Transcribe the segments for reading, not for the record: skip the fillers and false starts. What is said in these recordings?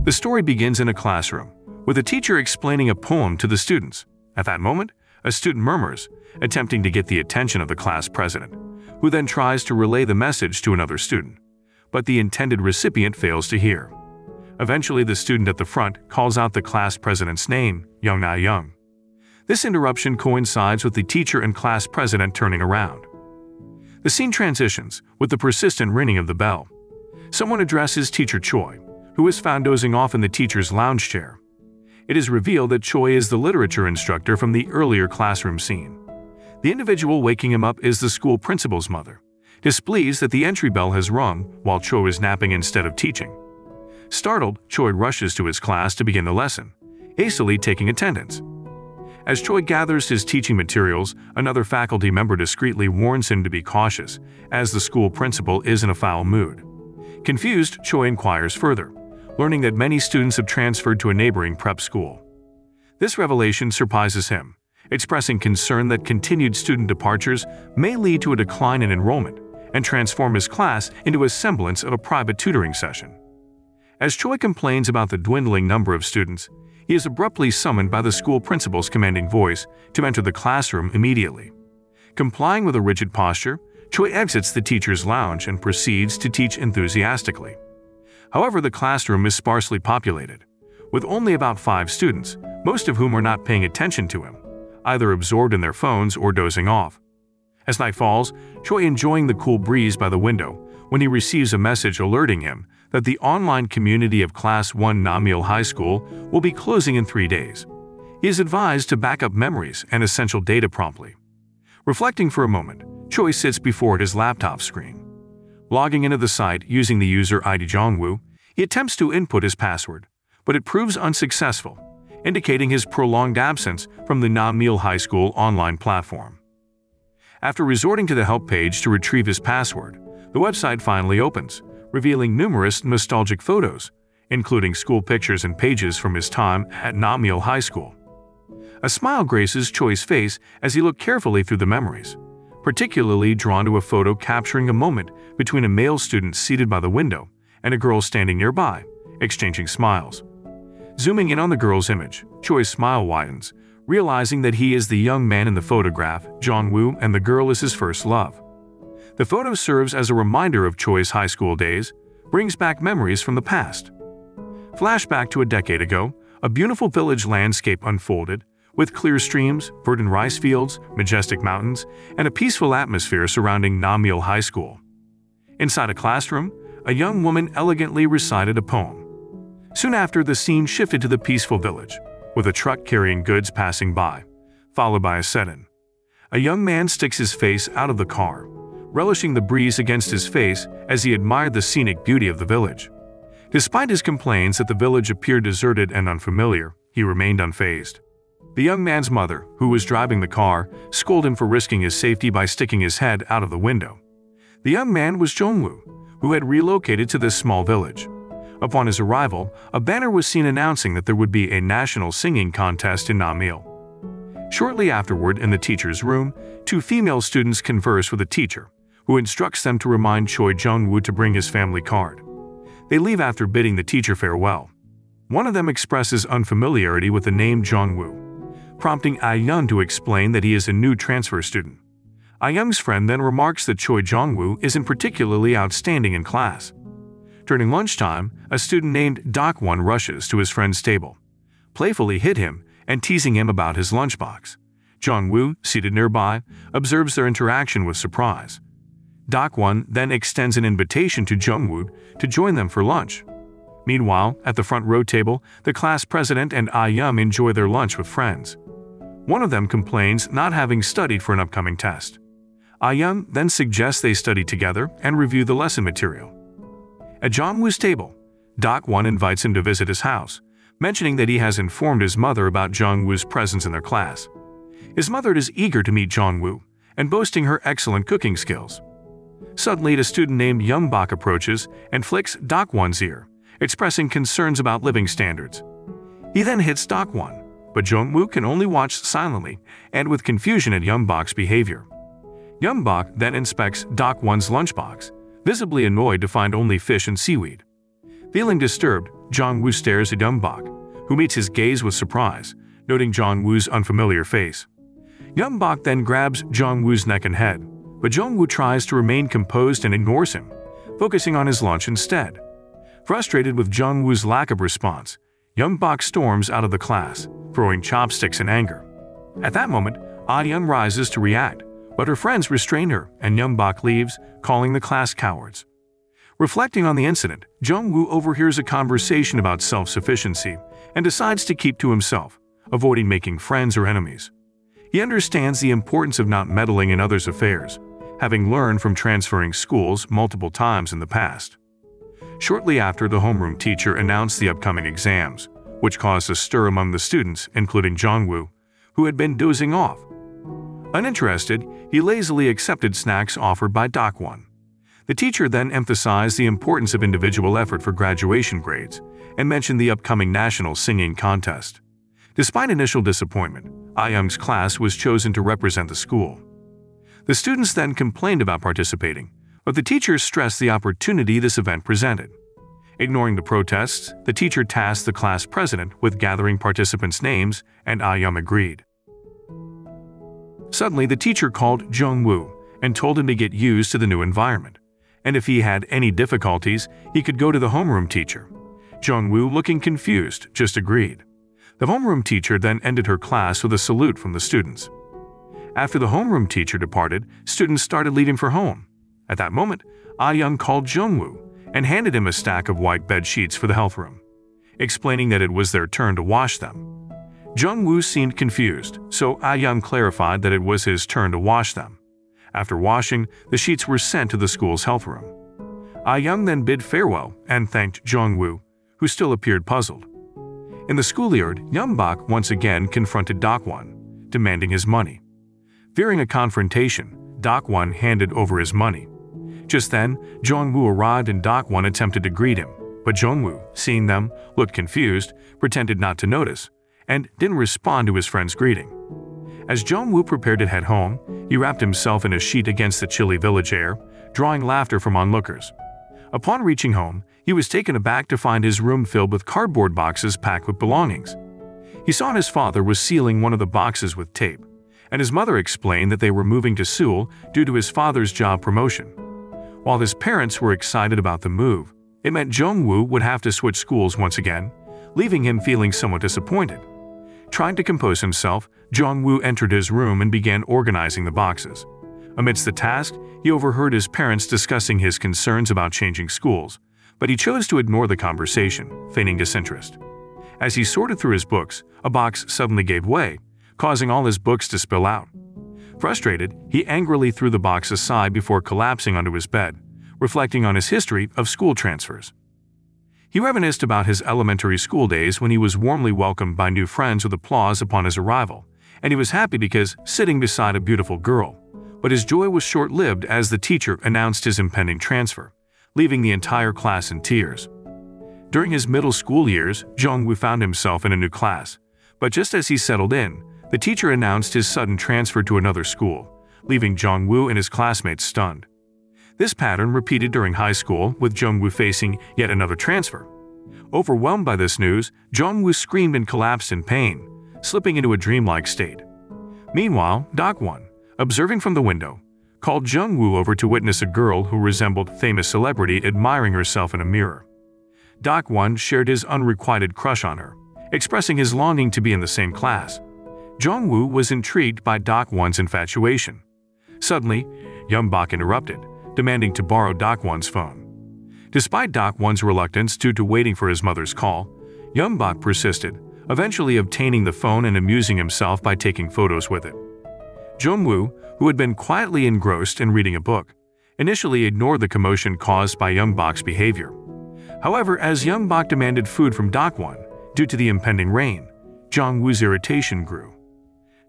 The story begins in a classroom, with a teacher explaining a poem to the students. At that moment, a student murmurs, attempting to get the attention of the class president, who then tries to relay the message to another student. But the intended recipient fails to hear. Eventually, the student at the front calls out the class president's name, Young Na Young. This interruption coincides with the teacher and class president turning around. The scene transitions with the persistent ringing of the bell. Someone addresses Teacher Choi, who is found dozing off in the teacher's lounge chair. It is revealed that Choi is the literature instructor from the earlier classroom scene. The individual waking him up is the school principal's mother, displeased that the entry bell has rung while Choi is napping instead of teaching. Startled, Choi rushes to his class to begin the lesson, hastily taking attendance. As Choi gathers his teaching materials, another faculty member discreetly warns him to be cautious, as the school principal is in a foul mood. Confused, Choi inquires further, learning that many students have transferred to a neighboring prep school. This revelation surprises him, expressing concern that continued student departures may lead to a decline in enrollment and transform his class into a semblance of a private tutoring session. As Choi complains about the dwindling number of students, he is abruptly summoned by the school principal's commanding voice to enter the classroom immediately. Complying with a rigid posture, Choi exits the teacher's lounge and proceeds to teach enthusiastically. However, the classroom is sparsely populated, with only about 5 students, most of whom are not paying attention to him, either absorbed in their phones or dozing off. As night falls, Choi enjoying the cool breeze by the window when he receives a message alerting him that the online community of Class 1 Namil High School will be closing in 3 days. He is advised to back up memories and essential data promptly. Reflecting for a moment, Choi sits before his laptop screen. Logging into the site using the user ID Jongwoo, he attempts to input his password, but it proves unsuccessful, indicating his prolonged absence from the Namil High School online platform. After resorting to the help page to retrieve his password, the website finally opens, revealing numerous nostalgic photos, including school pictures and pages from his time at Namil High School. A smile graces Choi's face as he looked carefully through the memories, particularly drawn to a photo capturing a moment between a male student seated by the window and a girl standing nearby, exchanging smiles. Zooming in on the girl's image, Choi's smile widens, realizing that he is the young man in the photograph, Jongwoo, and the girl is his first love. The photo serves as a reminder of Choi's high school days, brings back memories from the past. Flashback to a decade ago, a beautiful village landscape unfolded, with clear streams, verdant rice fields, majestic mountains, and a peaceful atmosphere surrounding Namil High School. Inside a classroom, a young woman elegantly recited a poem. Soon after, the scene shifted to the peaceful village, with a truck carrying goods passing by, followed by a set-in. A young man sticks his face out of the car, relishing the breeze against his face as he admired the scenic beauty of the village. Despite his complaints that the village appeared deserted and unfamiliar, he remained unfazed. The young man's mother, who was driving the car, scolded him for risking his safety by sticking his head out of the window. The young man was Jongwoo, who had relocated to this small village. Upon his arrival, a banner was seen announcing that there would be a national singing contest in Namil. Shortly afterward, in the teacher's room, 2 female students converse with a teacher, who instructs them to remind Choi Jongwoo to bring his family card. They leave after bidding the teacher farewell. One of them expresses unfamiliarity with the name Jongwoo, prompting Ah-yeon to explain that he is a new transfer student. Ah-yeon's friend then remarks that Choi Jongwoo isn't particularly outstanding in class. During lunchtime, a student named Dakwon rushes to his friend's table, playfully hit him and teasing him about his lunchbox. Jongwoo, seated nearby, observes their interaction with surprise. Dakwon then extends an invitation to Jongwoo to join them for lunch. Meanwhile, at the front row table, the class president and Ah-yeon enjoy their lunch with friends. One of them complains not having studied for an upcoming test. Ah-yeon then suggests they study together and review the lesson material. At Jongwoo's table, Dakwon invites him to visit his house, mentioning that he has informed his mother about Jongwoo's presence in their class. His mother is eager to meet Jongwoo and boasting her excellent cooking skills. Suddenly, a student named Youngbok approaches and flicks Dakwon's ear, expressing concerns about living standards. He then hits Dakwon, but Jongwoo can only watch silently and with confusion at Youngbok's behavior. Youngbok then inspects Dakwon's lunchbox, visibly annoyed to find only fish and seaweed. Feeling disturbed, Jong-woo stares at Young-bok, who meets his gaze with surprise, noting Jong-woo's unfamiliar face. Young-bok then grabs Jong-woo's neck and head, but Jong-woo tries to remain composed and ignores him, focusing on his lunch instead. Frustrated with Jong-woo's lack of response, Young-bok storms out of the class, throwing chopsticks in anger. At that moment, Ah-young rises to react, but her friends restrain her and Young-bok leaves, calling the class cowards. Reflecting on the incident, Jong-woo overhears a conversation about self-sufficiency and decides to keep to himself, avoiding making friends or enemies. He understands the importance of not meddling in others' affairs, having learned from transferring schools multiple times in the past. Shortly after, the homeroom teacher announced the upcoming exams, which caused a stir among the students, including Jong-woo, who had been dozing off. Uninterested, he lazily accepted snacks offered by Dok-won. The teacher then emphasized the importance of individual effort for graduation grades and mentioned the upcoming national singing contest. Despite initial disappointment, Ah-young's class was chosen to represent the school. The students then complained about participating, but the teachers stressed the opportunity this event presented. Ignoring the protests, the teacher tasked the class president with gathering participants' names, and Ah-young agreed. Suddenly, the teacher called Jong-woo and told him to get used to the new environment, and if he had any difficulties, he could go to the homeroom teacher. Jong-woo, looking confused, just agreed. The homeroom teacher then ended her class with a salute from the students. After the homeroom teacher departed, students started leaving for home. At that moment, Ah-young called Jong-woo and handed him a stack of white bed sheets for the health room, explaining that it was their turn to wash them. Jong-woo seemed confused, so Ah-young clarified that it was his turn to wash them. After washing, the sheets were sent to the school's health room. Ah-young then bid farewell and thanked Jong-woo, who still appeared puzzled. In the schoolyard, Young-bok once again confronted Dok-won, demanding his money. Fearing a confrontation, Dok-won handed over his money. Just then, Jong-woo arrived and Dok-won attempted to greet him, but Jong-woo, seeing them, looked confused, pretended not to notice, and didn't respond to his friend's greeting. As Jong-woo prepared to head home, he wrapped himself in a sheet against the chilly village air, drawing laughter from onlookers. Upon reaching home, he was taken aback to find his room filled with cardboard boxes packed with belongings. He saw his father was sealing one of the boxes with tape, and his mother explained that they were moving to Seoul due to his father's job promotion. While his parents were excited about the move, it meant Jong-woo would have to switch schools once again, leaving him feeling somewhat disappointed. Trying to compose himself, Jong-woo entered his room and began organizing the boxes. Amidst the task, he overheard his parents discussing his concerns about changing schools, but he chose to ignore the conversation, feigning disinterest. As he sorted through his books, a box suddenly gave way, causing all his books to spill out. Frustrated, he angrily threw the box aside before collapsing onto his bed, reflecting on his history of school transfers. He reminisced about his elementary school days when he was warmly welcomed by new friends with applause upon his arrival, and he was happy because sitting beside a beautiful girl. But his joy was short-lived as the teacher announced his impending transfer, leaving the entire class in tears. During his middle school years, Jong-woo found himself in a new class, but just as he settled in, the teacher announced his sudden transfer to another school, leaving Jong-woo and his classmates stunned. This pattern repeated during high school, with Jong-woo facing yet another transfer. Overwhelmed by this news, Jong-woo screamed and collapsed in pain, slipping into a dreamlike state. Meanwhile, Dok-won, observing from the window, called Jong-woo over to witness a girl who resembled famous celebrity admiring herself in a mirror. Dok-won shared his unrequited crush on her, expressing his longing to be in the same class. Jong-woo was intrigued by Dok-won's infatuation. Suddenly, Young-bok interrupted, demanding to borrow Dok-won's phone. Despite Dok-won's reluctance due to waiting for his mother's call, Young-bok persisted, eventually obtaining the phone and amusing himself by taking photos with it. Jong-woo, who had been quietly engrossed in reading a book, initially ignored the commotion caused by Young-bok's behavior. However, as Young-bok demanded food from Dok-won due to the impending rain, Jong-woo's irritation grew.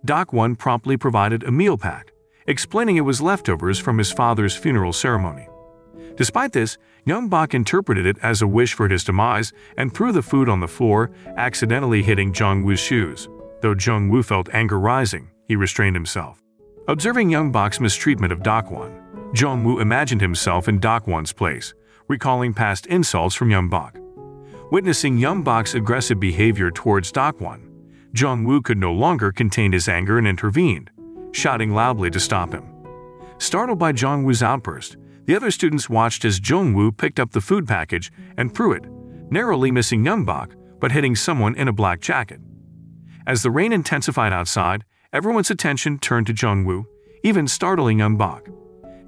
Dok-won promptly provided a meal pack, explaining it was leftovers from his father's funeral ceremony. Despite this, Young-bok interpreted it as a wish for his demise and threw the food on the floor, accidentally hitting Jong-woo's shoes. Though Jong-woo felt anger rising, he restrained himself. Observing Young-bok's mistreatment of Dok-won, Jong-woo imagined himself in Dok-won's place, recalling past insults from Young-bok. Witnessing Yeonbok's aggressive behavior towards Dakwon, Jong-woo could no longer contain his anger and intervened, shouting loudly to stop him. Startled by Jong-woo's outburst, the other students watched as Jong-woo picked up the food package and threw it, narrowly missing Yeonbok but hitting someone in a black jacket. As the rain intensified outside, everyone's attention turned to Jong-woo, even startling Yeonbok.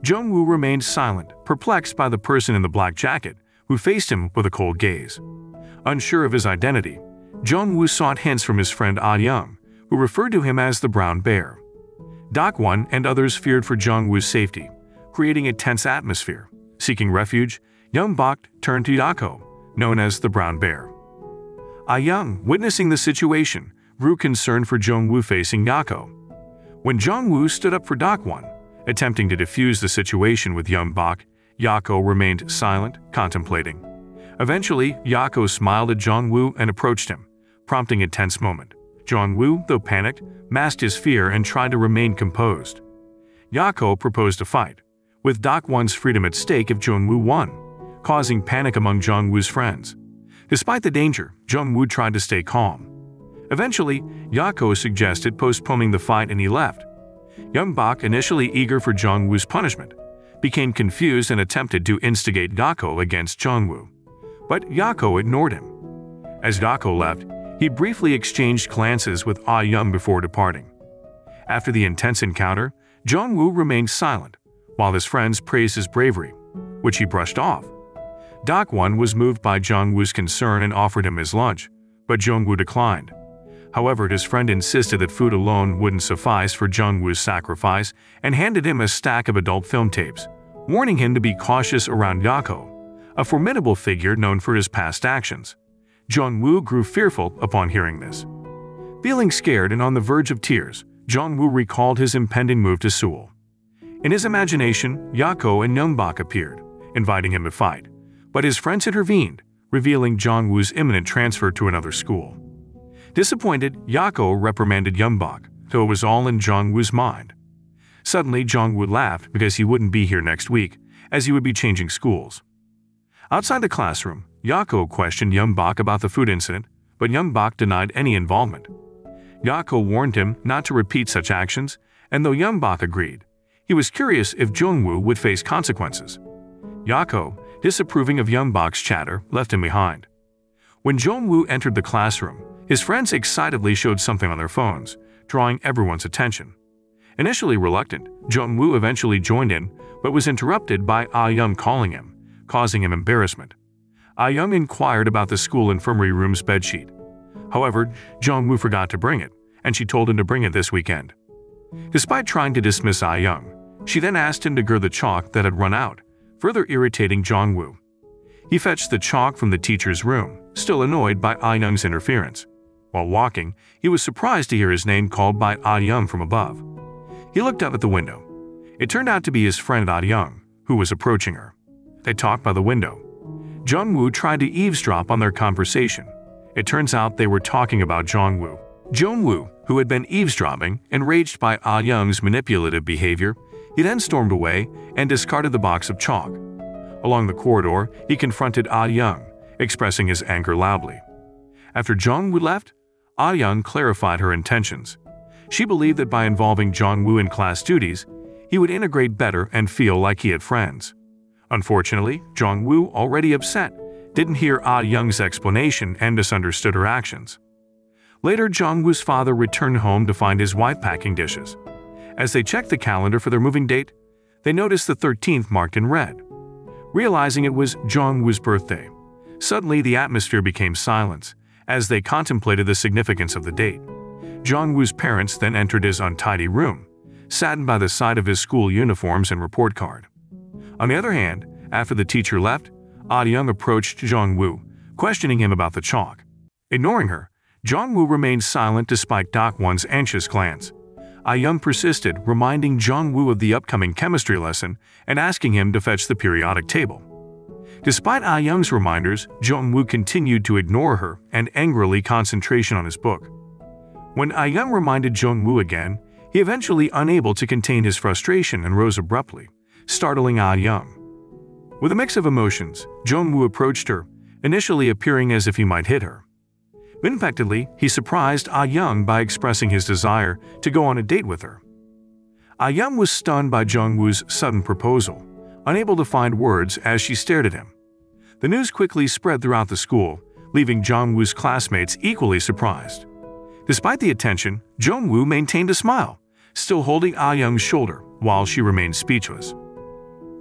Jong-woo remained silent, perplexed by the person in the black jacket, who faced him with a cold gaze. Unsure of his identity, Jong-woo sought hints from his friend Ah-young, who referred to him as the Brown Bear. Dakwon and others feared for Jong-woo's safety, creating a tense atmosphere. Seeking refuge, Yeonbok turned to Yako, known as the Brown Bear. Ah-young, witnessing the situation, grew concerned for Jong-woo facing Yako. When Jong-woo stood up for Dakwon, attempting to defuse the situation with Yeonbok, Yako remained silent, contemplating. Eventually, Yako smiled at Jong-woo and approached him, prompting a tense moment. Jong-woo, though panicked, masked his fear and tried to remain composed. Yako proposed a fight, with Dakwon's freedom at stake if Jong-woo won, causing panic among Jong-woo's friends. Despite the danger, Jong-woo tried to stay calm. Eventually, Yako suggested postponing the fight and he left. Yeonbok, initially eager for Jong-woo's punishment, became confused and attempted to instigate Yako against Jong-woo. But Yako ignored him. As Yako left, he briefly exchanged glances with Ah-young before departing. After the intense encounter, Jong-woo remained silent, while his friends praised his bravery, which he brushed off. Dakwon was moved by Jong-woo's concern and offered him his lunch, but Jong-woo declined. However, his friend insisted that food alone wouldn't suffice for Jong-woo's sacrifice and handed him a stack of adult film tapes, warning him to be cautious around Yako, a formidable figure known for his past actions. Jong-woo grew fearful upon hearing this. Feeling scared and on the verge of tears, Jong-woo recalled his impending move to Seoul. In his imagination, Yako and Yeonbok appeared, inviting him to fight, but his friends intervened, revealing Jong-woo's imminent transfer to another school. Disappointed, Yako reprimanded Yeonbok, though it was all in Jong-woo's mind. Suddenly, Jong-woo laughed because he wouldn't be here next week, as he would be changing schools. Outside the classroom, Yako questioned Yeonbok about the food incident, but Yeonbok denied any involvement. Yako warned him not to repeat such actions, and though Yeonbok agreed, he was curious if Jong-woo would face consequences. Yako, disapproving of Yeonbok's chatter, left him behind. When Jong-woo entered the classroom, his friends excitedly showed something on their phones, drawing everyone's attention. Initially reluctant, Jong-woo eventually joined in, but was interrupted by Ah-young calling him, causing him embarrassment. Ah-young inquired about the school infirmary room's bedsheet. However, Jong-woo forgot to bring it, and she told him to bring it this weekend. Despite trying to dismiss Ah-young, she then asked him to gird the chalk that had run out, further irritating Jong-woo. He fetched the chalk from the teacher's room, still annoyed by Ah-young's interference. While walking, he was surprised to hear his name called by Ah-young from above. He looked up at the window. It turned out to be his friend Ah-young, who was approaching her. They talked by the window. Jong-woo tried to eavesdrop on their conversation. It turns out they were talking about Jong-woo. Jong-woo, who had been eavesdropping, enraged by Ah-young's manipulative behavior, he then stormed away and discarded the box of chalk. Along the corridor, he confronted Ah-young, expressing his anger loudly. After Jong-woo left, Ah-young clarified her intentions. She believed that by involving Jong-woo in class duties, he would integrate better and feel like he had friends. Unfortunately, Jong-woo, already upset, didn't hear Ah-young's explanation and misunderstood her actions. Later, Jong-woo's father returned home to find his wife packing dishes. As they checked the calendar for their moving date, they noticed the 13th marked in red. Realizing it was Jong-woo's birthday, suddenly the atmosphere became silence as they contemplated the significance of the date. Jong-woo's parents then entered his untidy room, saddened by the sight of his school uniforms and report card. On the other hand, after the teacher left, Ah-young approached Jong-woo, questioning him about the chalk. Ignoring her, Jong-woo remained silent despite Dakwon's anxious glance. Ah-young persisted, reminding Jong-woo of the upcoming chemistry lesson and asking him to fetch the periodic table. Despite Ah-young's reminders, Jong-woo continued to ignore her and angrily concentration on his book. When Ah-young reminded Jong-woo again, he eventually unable to contain his frustration and rose abruptly, startling Ah-young. With a mix of emotions, Jong-woo approached her, initially appearing as if he might hit her. Unexpectedly, he surprised Ah-young by expressing his desire to go on a date with her. Ah-young was stunned by Jung-woo's sudden proposal, unable to find words as she stared at him. The news quickly spread throughout the school, leaving Jung-woo's classmates equally surprised. Despite the attention, Jung-woo maintained a smile, still holding Ah-young's shoulder while she remained speechless.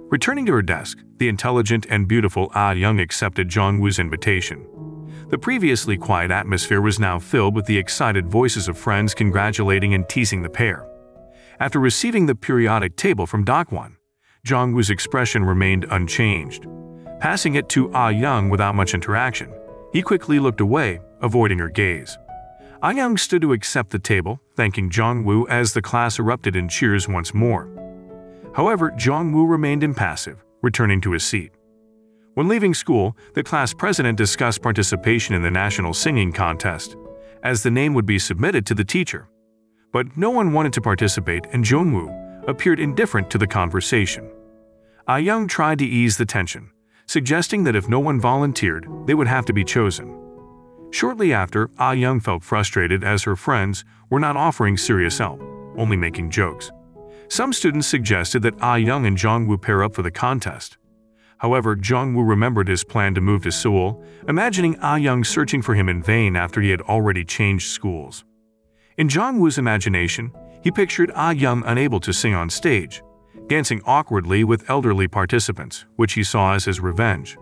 Returning to her desk, the intelligent and beautiful Ah-young accepted Jung-woo's invitation. The previously quiet atmosphere was now filled with the excited voices of friends congratulating and teasing the pair. After receiving the periodic table from Dakwon, Jung-woo's expression remained unchanged. Passing it to Ah-young without much interaction, he quickly looked away, avoiding her gaze. Ah-young stood to accept the table, thanking Jung-woo as the class erupted in cheers once more. However, Jung-woo remained impassive, returning to his seat. When leaving school, the class president discussed participation in the national singing contest, as the name would be submitted to the teacher. But no one wanted to participate, and Jung-woo appeared indifferent to the conversation. Ah-young tried to ease the tension, suggesting that if no one volunteered, they would have to be chosen. Shortly after, Ah-young felt frustrated as her friends were not offering serious help, only making jokes. Some students suggested that Ah-young and Jung-woo pair up for the contest. However, Jung-woo remembered his plan to move to Seoul, imagining Ah-young searching for him in vain after he had already changed schools. In Jung-woo's imagination, he pictured Ah-young unable to sing on stage, dancing awkwardly with elderly participants, which he saw as his revenge.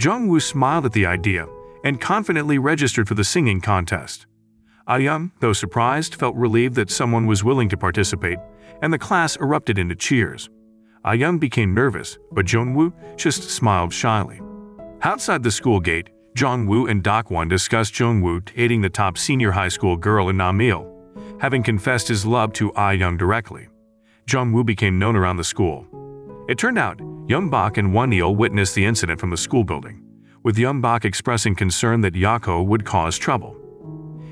Jung-woo smiled at the idea and confidently registered for the singing contest. Ah-young, though surprised, felt relieved that someone was willing to participate, and the class erupted into cheers. Ah-young became nervous, but Jung-woo just smiled shyly. Outside the school gate, Jung-woo and Dakwon discussed Jung-woo dating the top senior high school girl in Namil, having confessed his love to Ah-young directly. Jung-woo became known around the school. It turned out, Young-bak and Won-il witnessed the incident from the school building, with Young-bak expressing concern that Yako would cause trouble.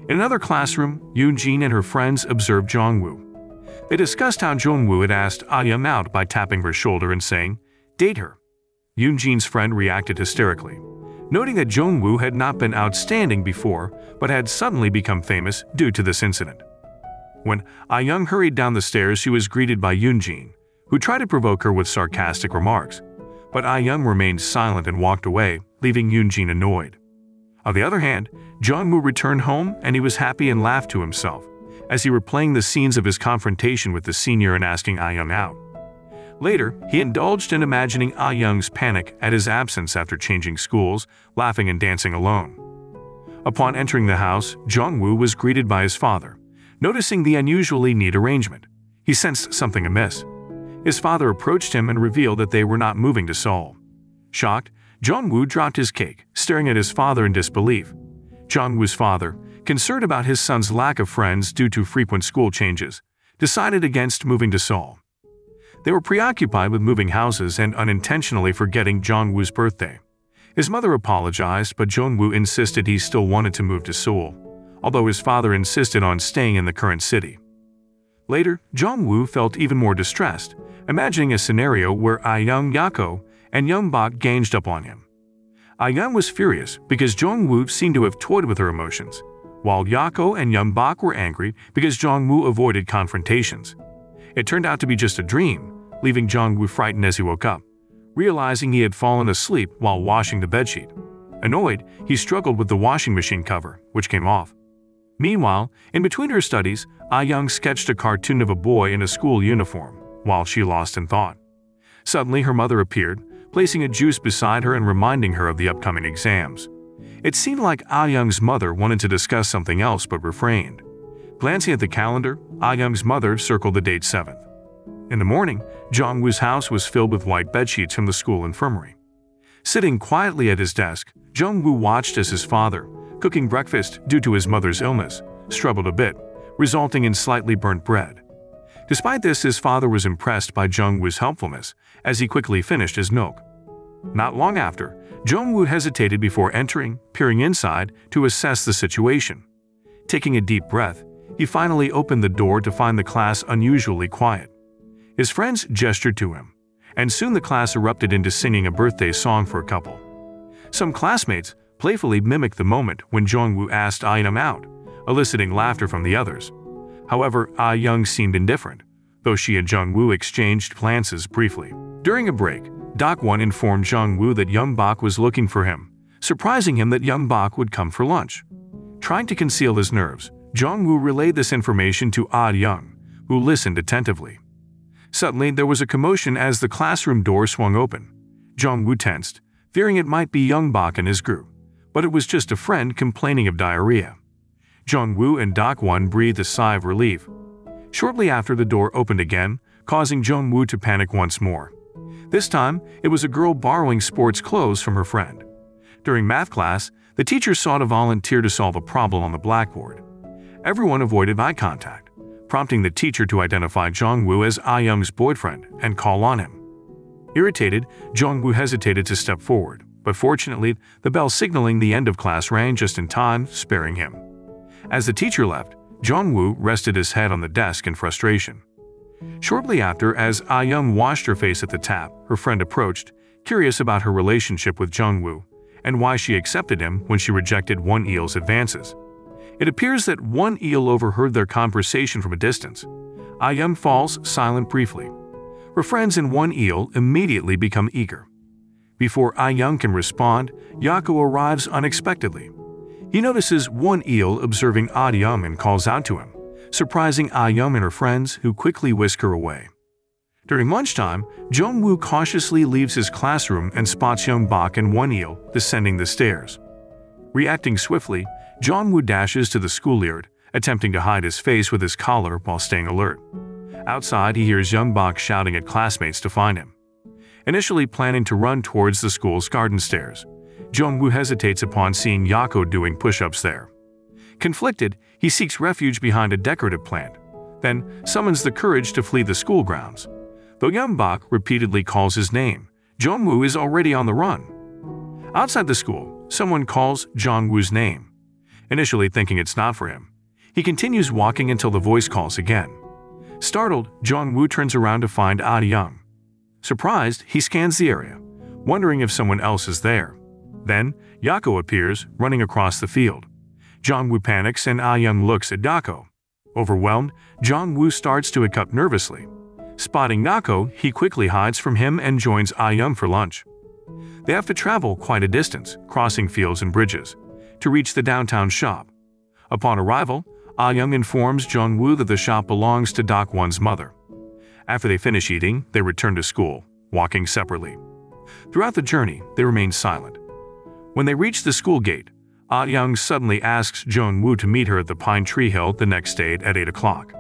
In another classroom, Yoon-jin and her friends observed Jung-woo. They discussed how Jung-woo had asked Ah-young out by tapping her shoulder and saying, "Date her." Yoon-jin's friend reacted hysterically, noting that Jung-woo had not been outstanding before but had suddenly become famous due to this incident. When Ah-young hurried down the stairs, she was greeted by Yoon-jin, who tried to provoke her with sarcastic remarks. But Ah-young remained silent and walked away, leaving Yoon-jin annoyed. On the other hand, Jung-woo returned home and he was happy and laughed to himself, as he replaying the scenes of his confrontation with the senior and asking Ah-young out. Later, he indulged in imagining Ah-young's panic at his absence after changing schools, laughing and dancing alone. Upon entering the house, Jung-woo was greeted by his father. Noticing the unusually neat arrangement, he sensed something amiss. His father approached him and revealed that they were not moving to Seoul. Shocked, Jung-woo dropped his cake, staring at his father in disbelief. Jung-woo's father, concerned about his son's lack of friends due to frequent school changes, decided against moving to Seoul. They were preoccupied with moving houses and unintentionally forgetting Jung-woo's birthday. His mother apologized, but Jung-woo insisted he still wanted to move to Seoul, although his father insisted on staying in the current city. Later, Jung-woo felt even more distressed, imagining a scenario where Ah-young, Yako, and Young-bak ganged up on him. Ah-young was furious because Jung-woo seemed to have toyed with her emotions, while Yako and Young-bak were angry because Jung-woo avoided confrontations. It turned out to be just a dream, leaving Jung-woo frightened as he woke up, realizing he had fallen asleep while washing the bedsheet. Annoyed, he struggled with the washing machine cover, which came off. Meanwhile, in between her studies, Ah-young sketched a cartoon of a boy in a school uniform, while she lost in thought. Suddenly, her mother appeared, placing a juice beside her and reminding her of the upcoming exams. It seemed like Ah-young's mother wanted to discuss something else but refrained. Glancing at the calendar, Ah-young's mother circled the date 7th. In the morning, Jung-woo's house was filled with white bedsheets from the school infirmary. Sitting quietly at his desk, Jung-woo watched as his father, cooking breakfast due to his mother's illness, struggled a bit, resulting in slightly burnt bread. Despite this, his father was impressed by Jung-woo's helpfulness as he quickly finished his milk. Not long after, Jung-woo hesitated before entering, peering inside to assess the situation. Taking a deep breath, he finally opened the door to find the class unusually quiet. His friends gestured to him, and soon the class erupted into singing a birthday song for a couple. Some classmates playfully mimicked the moment when Jongwoo asked Ah-young out, eliciting laughter from the others. However, Ah-young seemed indifferent, though she and Jongwoo exchanged glances briefly. During a break, Dok-won informed Jongwoo that Young-bak was looking for him, surprising him that Young-bak would come for lunch. Trying to conceal his nerves, Jongwoo relayed this information to Ah-young, who listened attentively. Suddenly, there was a commotion as the classroom door swung open. Jongwoo tensed, fearing it might be Young-bak and his group, but it was just a friend complaining of diarrhea. Jongwoo and Dok-won breathed a sigh of relief. Shortly after, the door opened again, causing Jongwoo to panic once more. This time, it was a girl borrowing sports clothes from her friend. During math class, the teacher sought a volunteer to solve a problem on the blackboard. Everyone avoided eye contact, prompting the teacher to identify Jongwoo as Ah-young's boyfriend and call on him. Irritated, Jongwoo hesitated to step forward, but fortunately, the bell signaling the end of class rang just in time, sparing him. As the teacher left, Jongwoo rested his head on the desk in frustration. Shortly after, as Ah-young washed her face at the tap, her friend approached, curious about her relationship with Jongwoo and why she accepted him when she rejected Won-il's advances. It appears that Won-il overheard their conversation from a distance. Ah-young falls silent briefly. Her friends and Won-il immediately become eager. Before Ah-young can respond, Yako arrives unexpectedly. He notices Won-il observing Ah-young and calls out to him, surprising Ah-young and her friends, who quickly whisk her away. During lunchtime, Jongwoo cautiously leaves his classroom and spots Young-bak and Won-il descending the stairs. Reacting swiftly, Jongwoo dashes to the schoolyard, attempting to hide his face with his collar while staying alert. Outside, he hears Young-bak shouting at classmates to find him. Initially planning to run towards the school's garden stairs, Jongwoo hesitates upon seeing Yako doing push-ups there. Conflicted, he seeks refuge behind a decorative plant, then summons the courage to flee the school grounds. Though Young-bak repeatedly calls his name, Jongwoo is already on the run. Outside the school, someone calls Jongwoo's name. Initially thinking it's not for him, he continues walking until the voice calls again. Startled, Jongwoo turns around to find Ah-young. Surprised, he scans the area, wondering if someone else is there. Then, Yako appears, running across the field. Jongwoo panics and Ah-young looks at Yako. Overwhelmed, Jongwoo starts to hiccup nervously. Spotting Yako, he quickly hides from him and joins Ah-young for lunch. They have to travel quite a distance, crossing fields and bridges, to reach the downtown shop. Upon arrival, Ah-young informs Jongwoo that the shop belongs to Dok-won's mother. After they finish eating, they return to school, walking separately. Throughout the journey, they remain silent. When they reach the school gate, Ah-young suddenly asks Jongwoo to meet her at the Pine Tree Hill the next day at 8 o'clock.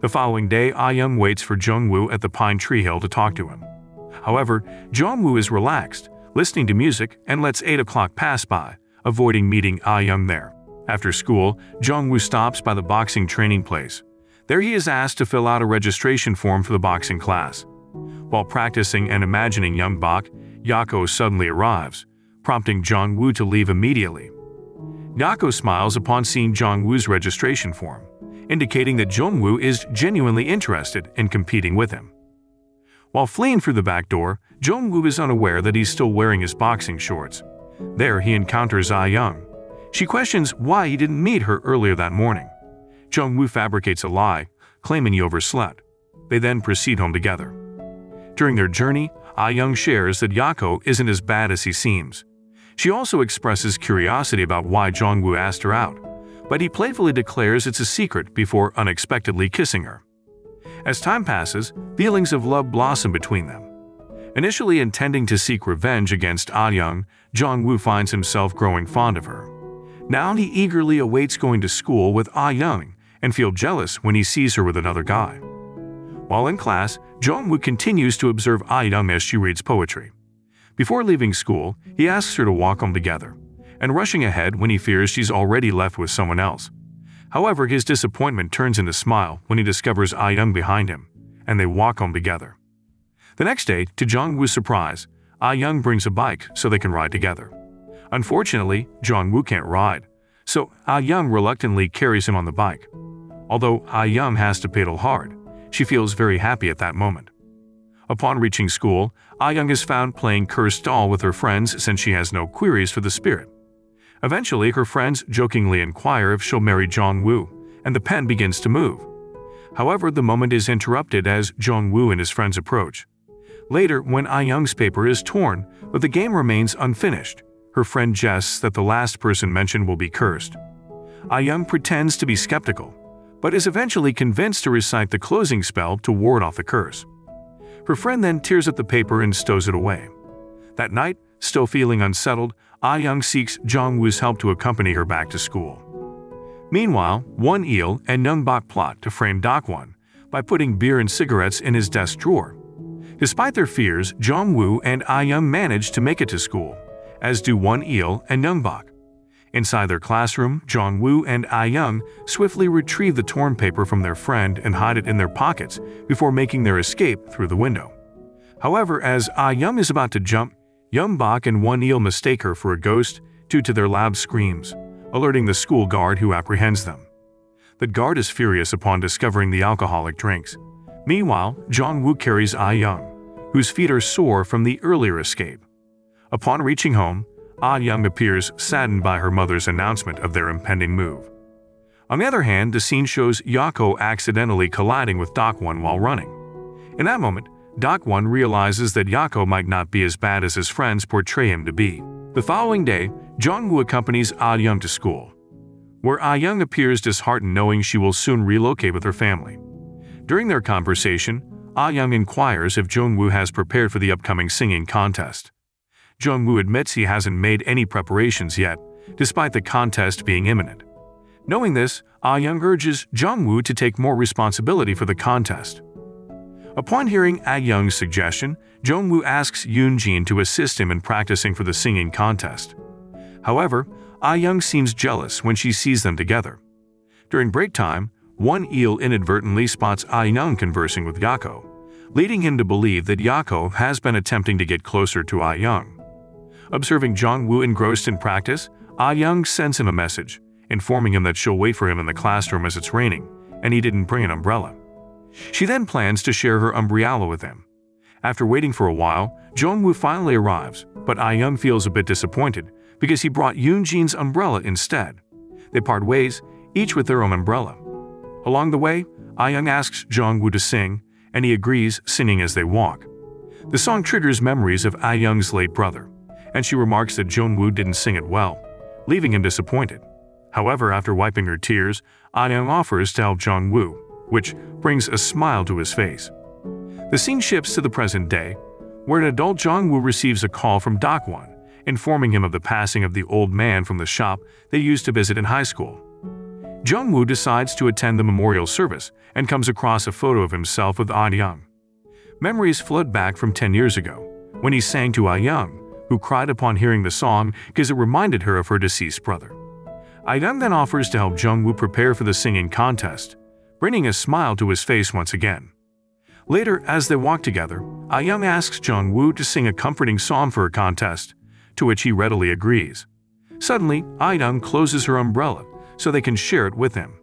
The following day, Ah-young waits for Jongwoo at the Pine Tree Hill to talk to him. However, Jongwoo is relaxed, listening to music, and lets 8 o'clock pass by, avoiding meeting Ah-young there. After school, Jongwoo stops by the boxing training place. There he is asked to fill out a registration form for the boxing class. While practicing and imagining Young-bak, Yako suddenly arrives, prompting Jongwoo to leave immediately. Yako smiles upon seeing Jongwoo's registration form, indicating that Jongwoo is genuinely interested in competing with him. While fleeing through the back door, Jongwoo is unaware that he's still wearing his boxing shorts. There he encounters Ah-young. She questions why he didn't meet her earlier that morning. Jongwoo fabricates a lie, claiming he overslept. They then proceed home together. During their journey, Ah-young shares that Yako isn't as bad as he seems. She also expresses curiosity about why Jongwoo asked her out, but he playfully declares it's a secret before unexpectedly kissing her. As time passes, feelings of love blossom between them. Initially intending to seek revenge against Ah-young, Jongwoo finds himself growing fond of her. Now he eagerly awaits going to school with Ah-young and feels jealous when he sees her with another guy. While in class, Jongwoo continues to observe Ah-young as she reads poetry. Before leaving school, he asks her to walk home together, and rushing ahead when he fears she's already left with someone else. However, his disappointment turns into a smile when he discovers Ah-young behind him, and they walk home together. The next day, to Jongwoo's surprise, Ah-young brings a bike so they can ride together. Unfortunately, Jongwoo can't ride, so Ah-young reluctantly carries him on the bike. Although Ah-young has to pedal hard, she feels very happy at that moment. Upon reaching school, Ah-young is found playing cursed doll with her friends since she has no queries for the spirit. Eventually, her friends jokingly inquire if she'll marry Jong-woo, and the pen begins to move. However, the moment is interrupted as Jong-woo and his friends approach. Later, when Ah-young's paper is torn, but the game remains unfinished, her friend jests that the last person mentioned will be cursed. Ah-young pretends to be skeptical, but is eventually convinced to recite the closing spell to ward off the curse. Her friend then tears up the paper and stows it away. That night, still feeling unsettled, Ah-young seeks Jong-woo's help to accompany her back to school. Meanwhile, Won-il and Young-bak plot to frame Dok-won by putting beer and cigarettes in his desk drawer. Despite their fears, Jong-woo and Ah-young manage to make it to school, as do Won-il and Young-bak. Inside their classroom, Jong-woo and Ah-young swiftly retrieve the torn paper from their friend and hide it in their pockets before making their escape through the window. However, as Ah-young is about to jump, Young-bak and Won-il mistake her for a ghost due to their loud screams, alerting the school guard who apprehends them. The guard is furious upon discovering the alcoholic drinks. Meanwhile, Jong-woo carries Ah-young, whose feet are sore from the earlier escape. Upon reaching home, Ah-young appears saddened by her mother's announcement of their impending move. On the other hand, the scene shows Yako accidentally colliding with Dok-won while running. In that moment, Dok-won realizes that Yako might not be as bad as his friends portray him to be. The following day, Jong-woo accompanies Ah-young to school, where Ah-young appears disheartened knowing she will soon relocate with her family. During their conversation, Ah-young inquires if Jong-woo has prepared for the upcoming singing contest. Jong-woo admits he hasn't made any preparations yet, despite the contest being imminent. Knowing this, Ah-young urges Jong-woo to take more responsibility for the contest. Upon hearing Ah-young's suggestion, Jong-woo asks Yoon-jin to assist him in practicing for the singing contest. However, Ah-young seems jealous when she sees them together. During break time, Won-il inadvertently spots Ah-young conversing with Yako, leading him to believe that Yako has been attempting to get closer to Ah-young. Observing Jong-woo engrossed in practice, Ah-young sends him a message, informing him that she'll wait for him in the classroom as it's raining, and he didn't bring an umbrella. She then plans to share her umbrella with him. After waiting for a while, Jong-woo finally arrives, but Ah-young feels a bit disappointed because he brought Yoon-jin's umbrella instead. They part ways, each with their own umbrella. Along the way, Ah-young asks Jong-woo to sing, and he agrees, singing as they walk. The song triggers memories of Ah-young's late brother, and she remarks that Jong-woo didn't sing it well, leaving him disappointed. However, after wiping her tears, Ah-young offers to help Jong-woo, which brings a smile to his face. The scene shifts to the present day, where an adult Jong-woo receives a call from Dok-won, informing him of the passing of the old man from the shop they used to visit in high school. Jong-woo decides to attend the memorial service and comes across a photo of himself with Ah-young. Memories flood back from 10 years ago, when he sang to Ah-young, who cried upon hearing the song because it reminded her of her deceased brother. Ah-young then offers to help Jong-woo prepare for the singing contest, bringing a smile to his face once again. Later, as they walk together, Ah-young asks Jong-woo to sing a comforting song for her contest, to which he readily agrees. Suddenly, Ah-young closes her umbrella so they can share it with him.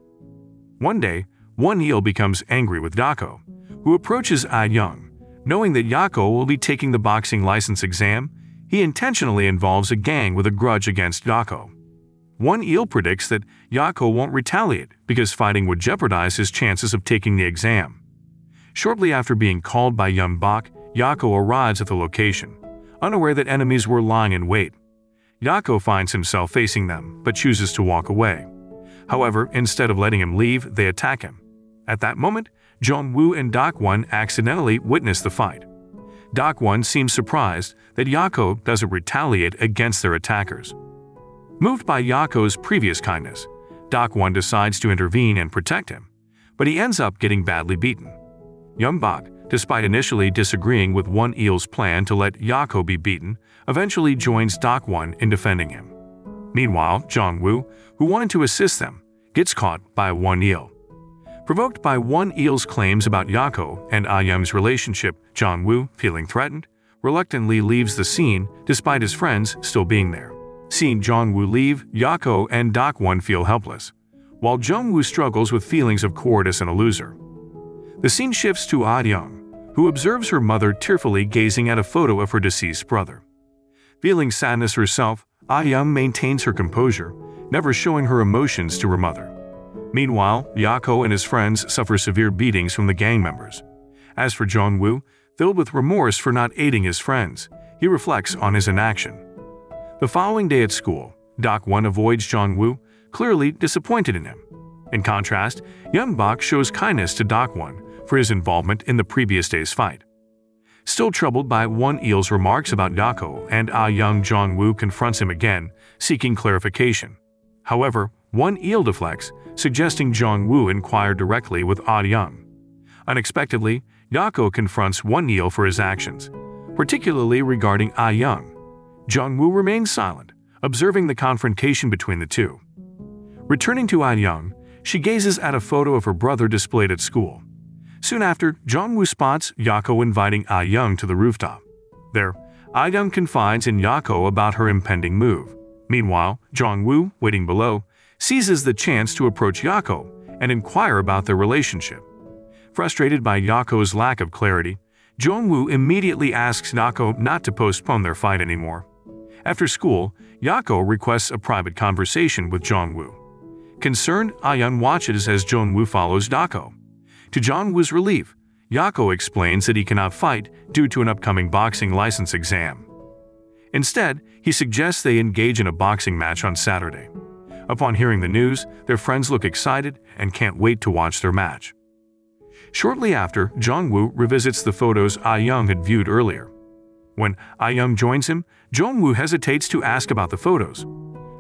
One day, Won-il becomes angry with Yako, who approaches Ah-young. Knowing that Yako will be taking the boxing license exam, he intentionally involves a gang with a grudge against Yako. Won-il predicts that Yako won't retaliate because fighting would jeopardize his chances of taking the exam. Shortly after being called by Young-bak, Yako arrives at the location, unaware that enemies were lying in wait. Yako finds himself facing them, but chooses to walk away. However, instead of letting him leave, they attack him. At that moment, Jong-woo and Dok-won accidentally witness the fight. Dok-won seems surprised that Yako doesn't retaliate against their attackers. Moved by Yako's previous kindness, Dok-won decides to intervene and protect him, but he ends up getting badly beaten. Young-bak, despite initially disagreeing with Won-il's plan to let Yako be beaten, eventually joins Dok-won in defending him. Meanwhile, Jong-woo, who wanted to assist them, gets caught by Won-il. Provoked by Won-il's claims about Yako and Ah-young's relationship, Jong-woo, feeling threatened, reluctantly leaves the scene despite his friends still being there. Seeing Jong-woo leave, Yako and Dok-won feel helpless, while Jong-woo struggles with feelings of cowardice and a loser. The scene shifts to Ah-young, who observes her mother tearfully gazing at a photo of her deceased brother. Feeling sadness herself, Ah-young maintains her composure, never showing her emotions to her mother. Meanwhile, Yako and his friends suffer severe beatings from the gang members. As for Jong-woo, filled with remorse for not aiding his friends, he reflects on his inaction. The following day at school, Dok-won avoids Jong-woo, clearly disappointed in him. In contrast, Yeon-bak shows kindness to Dok-won for his involvement in the previous day's fight. Still troubled by Won-il's remarks about Yako and Ah-young, Jong-woo confronts him again, seeking clarification. However, Won-il deflects, suggesting Jong-woo inquire directly with Ah-young. Unexpectedly, Yako confronts Won-il for his actions, particularly regarding Ah-young. Jong-woo remains silent, observing the confrontation between the two. Returning to Ah-young, she gazes at a photo of her brother displayed at school. Soon after, Jong-woo spots Yako inviting Ah-young to the rooftop. There, Ah-young confides in Yako about her impending move. Meanwhile, Jong-woo, waiting below, seizes the chance to approach Yako and inquire about their relationship. Frustrated by Yako's lack of clarity, Jong-woo immediately asks Yako not to postpone their fight anymore. After school, Yako requests a private conversation with Jong-woo. Concerned, Ah-young watches as Jong-woo follows Yako. To Jong-woo's relief, Yako explains that he cannot fight due to an upcoming boxing license exam. Instead, he suggests they engage in a boxing match on Saturday. Upon hearing the news, their friends look excited and can't wait to watch their match. Shortly after, Jong-woo revisits the photos Ah-young had viewed earlier. When Ah-young joins him, Jong-woo hesitates to ask about the photos.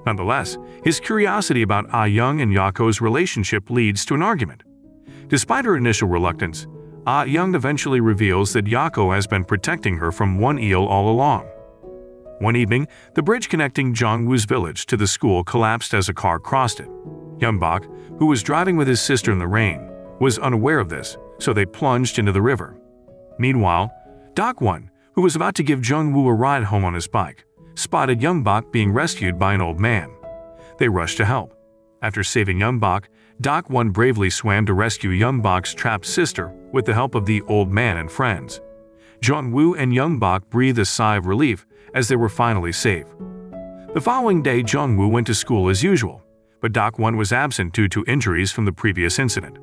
Nonetheless, his curiosity about Ah-young and Yako's relationship leads to an argument. Despite her initial reluctance, Ah-young eventually reveals that Yako has been protecting her from Won-il all along. One evening, the bridge connecting Jong-woo's village to the school collapsed as a car crossed it. Yeon-bak, who was driving with his sister in the rain, was unaware of this, so they plunged into the river. Meanwhile, Dok-won, who was about to give Jong-woo a ride home on his bike, spotted Yeon-bak being rescued by an old man. They rushed to help. After saving Yeon-bak, Dok-won bravely swam to rescue Yeon-bak's trapped sister with the help of the old man and friends. Jong-woo and Yeon-bak breathed a sigh of relief as they were finally safe. The following day, Jong-woo went to school as usual, but Dok-won was absent due to injuries from the previous incident.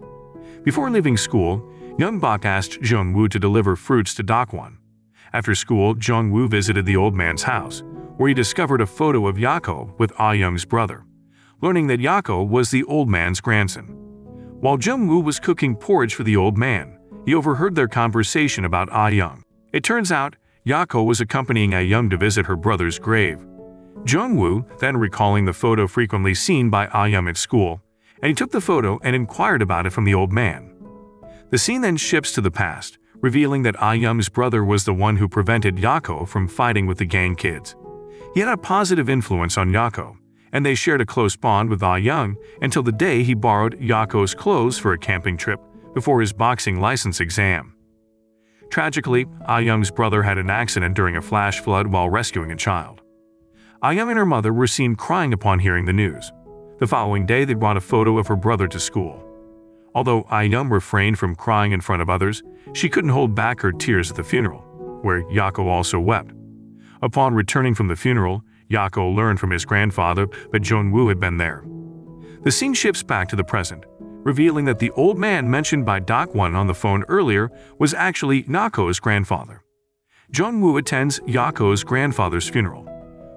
Before leaving school, Yeon-bak asked Jong-woo to deliver fruits to Dok-won. After school, Jong-woo visited the old man's house, where he discovered a photo of Yako with Ah-young's brother, learning that Yako was the old man's grandson. While Jong-woo was cooking porridge for the old man, he overheard their conversation about Ah-young. It turns out, Yako was accompanying Ah-young to visit her brother's grave. Jong-woo, then recalling the photo frequently seen by Ah-young at school, and he took the photo and inquired about it from the old man. The scene then shifts to the past, revealing that Ah-young's brother was the one who prevented Yako from fighting with the gang kids. He had a positive influence on Yako, and they shared a close bond with Ah-young until the day he borrowed Yako's clothes for a camping trip before his boxing license exam. Tragically, Ah-young's brother had an accident during a flash flood while rescuing a child. Ah-young and her mother were seen crying upon hearing the news. The following day, they brought a photo of her brother to school. Although Ah-young refrained from crying in front of others, she couldn't hold back her tears at the funeral, where Yako also wept. Upon returning from the funeral, Yako learned from his grandfather that Jong-woo had been there. The scene shifts back to the present, revealing that the old man mentioned by Dok-won on the phone earlier was actually Yako's grandfather. Jong-woo attends Yako's grandfather's funeral,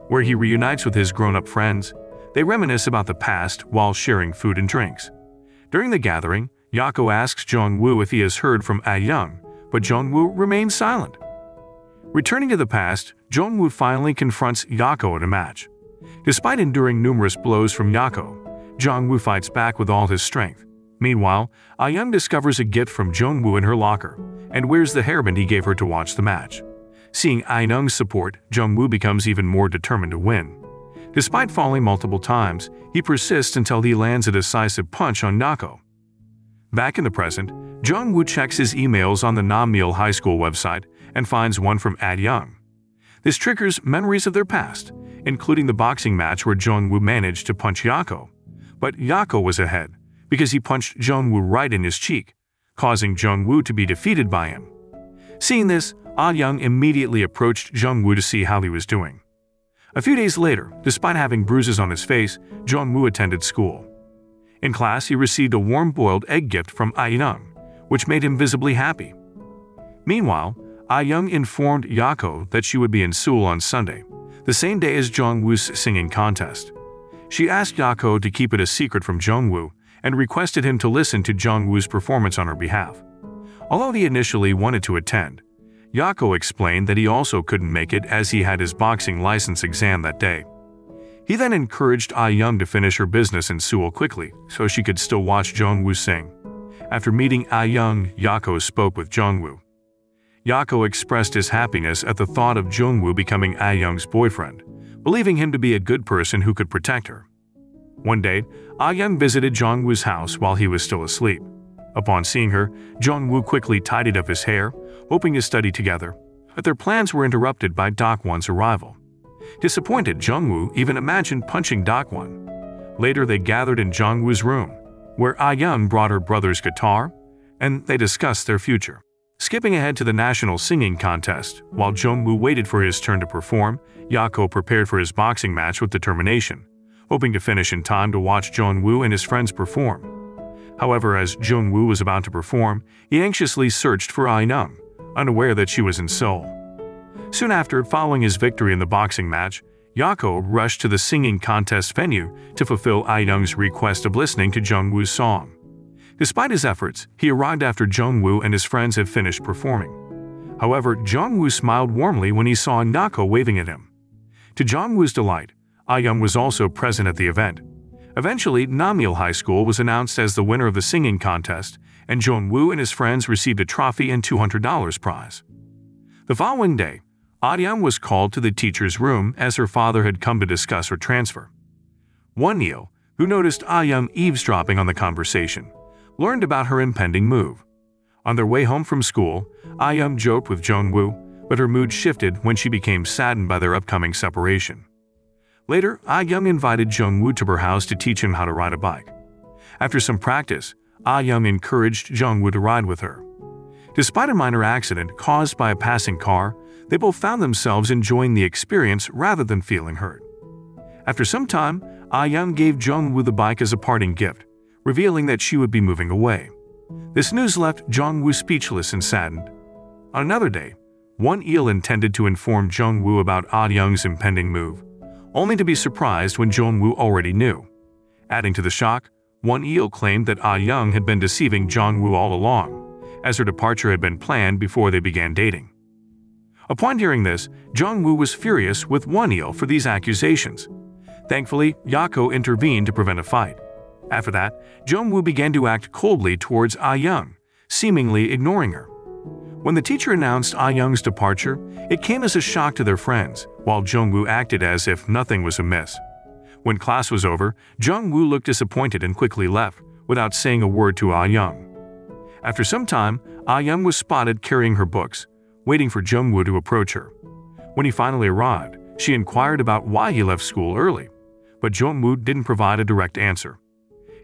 where he reunites with his grown-up friends. They reminisce about the past while sharing food and drinks. During the gathering, Yako asks Jong-woo if he has heard from Ah-young, but Jong-woo remains silent. Returning to the past, Jong-woo finally confronts Yako at a match. Despite enduring numerous blows from Yako, Jong-woo fights back with all his strength. Meanwhile, Ah-young discovers a gift from Jong-woo in her locker and wears the hairband he gave her to watch the match. Seeing Ah-young's support, Jong-woo becomes even more determined to win. Despite falling multiple times, he persists until he lands a decisive punch on Yako. Back in the present, Jong-woo checks his emails on the Namil High School website and finds one from Ah-young. This triggers memories of their past, including the boxing match where Jong-woo managed to punch Yako. But Yako was ahead, because he punched Jong-woo right in his cheek, causing Jong-woo to be defeated by him. Seeing this, Ah-young immediately approached Jung-woo to see how he was doing. A few days later, despite having bruises on his face, Jung-woo attended school. In class, he received a warm boiled egg gift from Ah-young, which made him visibly happy. Meanwhile, Ah-young informed Yako that she would be in Seoul on Sunday, the same day as Jung-woo's singing contest. She asked Yako to keep it a secret from Jung-woo and requested him to listen to Jung-woo's performance on her behalf. Although he initially wanted to attend, Yako explained that he also couldn't make it as he had his boxing license exam that day. He then encouraged Ah-young to finish her business in Seoul quickly so she could still watch Jung-woo sing. After meeting Ah-young, Yako spoke with Jung-woo. Yako expressed his happiness at the thought of Jung-woo becoming Ah-young's boyfriend, believing him to be a good person who could protect her. One day, Ah-young visited Jung-woo's house while he was still asleep. Upon seeing her, Jung-woo quickly tidied up his hair, hoping to study together, but their plans were interrupted by Dok-won's arrival. Disappointed, Jung-woo even imagined punching Dok-won. Later, they gathered in Jung-woo's room, where Ah-young brought her brother's guitar, and they discussed their future. Skipping ahead to the national singing contest, while Jung-woo waited for his turn to perform, Yako prepared for his boxing match with determination, hoping to finish in time to watch Jung-woo and his friends perform. However, as Jung-woo was about to perform, he anxiously searched for Ah-young, unaware that she was in Seoul. Soon after, following his victory in the boxing match, Yako rushed to the singing contest venue to fulfill Ah-young's request of listening to Jung-woo's song. Despite his efforts, he arrived after Jung-woo and his friends had finished performing. However, Jung-woo smiled warmly when he saw Yako waving at him. To Jung-woo's delight, Ah-young was also present at the event. Eventually, Namil High School was announced as the winner of the singing contest, and Jung-woo and his friends received a trophy and $200 prize. The following day, Ah-young was called to the teacher's room as her father had come to discuss her transfer. Won-il, who noticed Ah-young eavesdropping on the conversation, learned about her impending move. On their way home from school, Ah-young joked with Jung-woo, but her mood shifted when she became saddened by their upcoming separation. Later, Ah-young invited Jung-woo to her house to teach him how to ride a bike. After some practice, Ah-young encouraged Jung-woo to ride with her. Despite a minor accident caused by a passing car, they both found themselves enjoying the experience rather than feeling hurt. After some time, Ah-young gave Jung-woo the bike as a parting gift, revealing that she would be moving away. This news left Jung-woo speechless and saddened. On another day, Won-il intended to inform Jung-woo about Ah-young's impending move, only to be surprised when Jung-woo already knew. Adding to the shock, Won-il claimed that Ah-young had been deceiving Jung-woo all along, as her departure had been planned before they began dating. Upon hearing this, Jung-woo was furious with Won-il for these accusations. Thankfully, Yako intervened to prevent a fight. After that, Jung-woo began to act coldly towards Ah-young, seemingly ignoring her. When the teacher announced Ah-young's departure, it came as a shock to their friends, while Jung-woo acted as if nothing was amiss. When class was over, Jung-woo looked disappointed and quickly left, without saying a word to Ah-young. After some time, Ah-young was spotted carrying her books, waiting for Jung-woo to approach her. When he finally arrived, she inquired about why he left school early, but Jung-woo didn't provide a direct answer.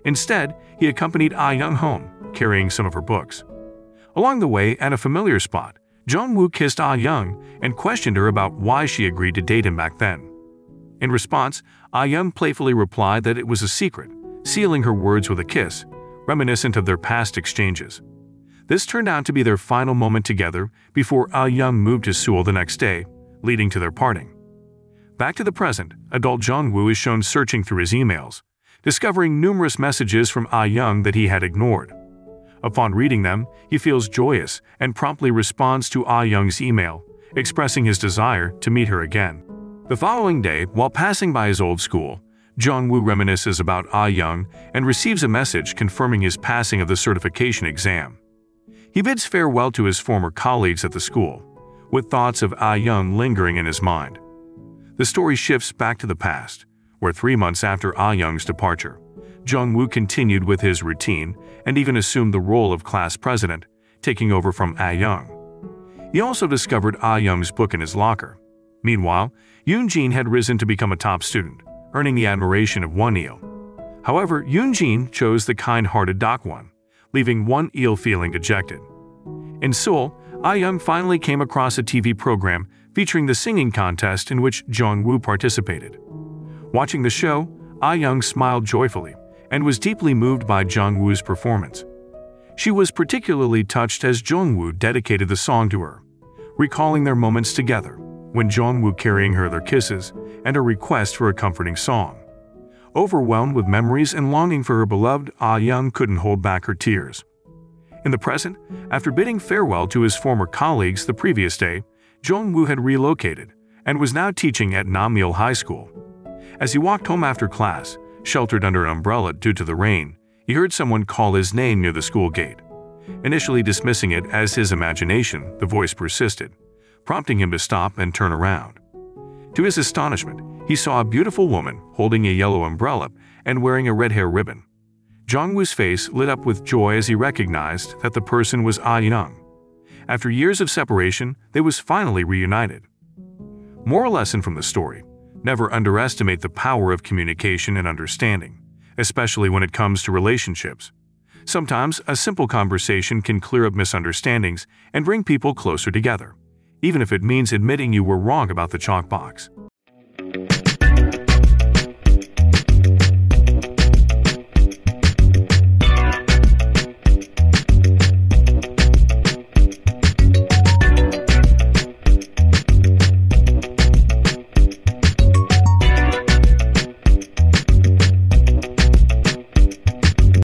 Instead, he accompanied Ah-young home, carrying some of her books. Along the way, at a familiar spot, Jung-woo kissed Ah-young and questioned her about why she agreed to date him back then. In response, Ah-young playfully replied that it was a secret, sealing her words with a kiss, reminiscent of their past exchanges. This turned out to be their final moment together before Ah-young moved to Seoul the next day, leading to their parting. Back to the present, adult Jung-woo is shown searching through his emails, discovering numerous messages from Ah-young that he had ignored. Upon reading them, he feels joyous and promptly responds to Ah-young's email, expressing his desire to meet her again. The following day, while passing by his old school, Jung-woo reminisces about Ah-young and receives a message confirming his passing of the certification exam. He bids farewell to his former colleagues at the school, with thoughts of Ah-young lingering in his mind. The story shifts back to the past, where 3 months after Ah-young's departure, Jung-woo continued with his routine and even assumed the role of class president, taking over from Ah-young. He also discovered Ah-young's book in his locker. Meanwhile, Yoon-jin had risen to become a top student, earning the admiration of Won-il. However, Yoon-jin chose the kind-hearted Dok-won, leaving Won-il feeling dejected. In Seoul, Ah-young finally came across a TV program featuring the singing contest in which Jung-woo participated. Watching the show, Ah-young smiled joyfully and was deeply moved by Jung-woo's performance. She was particularly touched as Jung-woo dedicated the song to her, recalling their moments together, when Jung-woo carrying her their kisses and a request for a comforting song. Overwhelmed with memories and longing for her beloved, Ah-young couldn't hold back her tears. In the present, after bidding farewell to his former colleagues the previous day, Jung-woo had relocated and was now teaching at Namil High School. As he walked home after class, sheltered under an umbrella due to the rain, he heard someone call his name near the school gate. Initially dismissing it as his imagination, the voice persisted, prompting him to stop and turn around. To his astonishment, he saw a beautiful woman holding a yellow umbrella and wearing a red hair ribbon. Jung-woo's face lit up with joy as he recognized that the person was Ah-young. After years of separation, they was finally reunited. Moral lesson from the story: never underestimate the power of communication and understanding, especially when it comes to relationships. Sometimes a simple conversation can clear up misunderstandings and bring people closer together, even if it means admitting you were wrong about the chalk box.